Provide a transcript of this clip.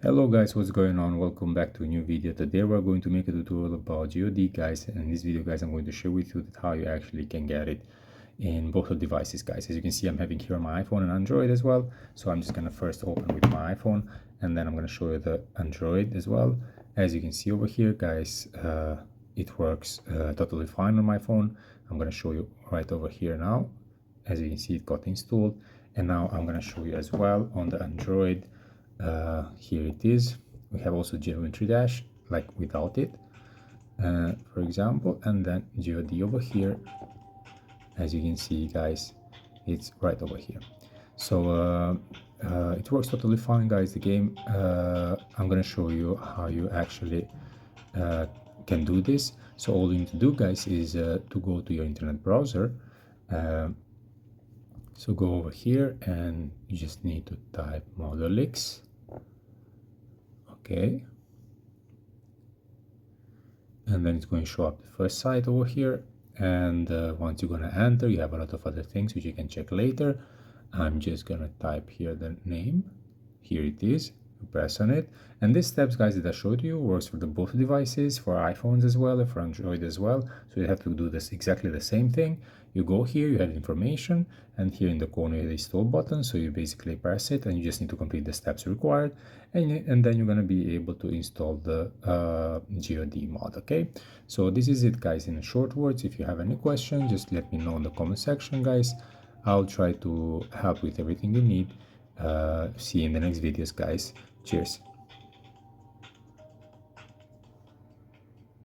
Hello guys, what's going on? Welcome back to a new video. Today we're going to make a tutorial about Geode, guys, and in this video guys I'm going to share with you how you actually can get it in both of devices, guys. As you can see, I'm having here my iPhone and Android as well, so I'm just gonna first open with my iPhone and then I'm gonna show you the Android as well. As you can see over here, guys, it works totally fine on my phone. I'm gonna show you right over here now. As you can see, it got installed, and now I'm gonna show you as well on the Android. Here it is. We have also geometry dash, like without it, for example, and then geode over here. As you can see, guys, it's right over here. So it works totally fine, guys. The game, I'm gonna show you how you actually can do this. So all you need to do, guys, is to go to your internet browser. So go over here and you just need to type Model-X. Okay, and then it's going to show up the first site over here, and once you're going to enter, you have a lot of other things which you can check later. I'm just going to type here the name. Here it is. You press on it, and these steps, guys, that I showed you works for the both devices, for iPhones as well and for Android as well. So you have to do this exactly the same thing. You go here, you have information, and here in the corner is the install button, so you basically press it and you just need to complete the steps required, and then you're going to be able to install the Geode mod. Okay, so this is it, guys, in short words. If you have any questions, just let me know in the comment section, guys. I'll try to help with everything you need. See you in the next videos, guys. Cheers.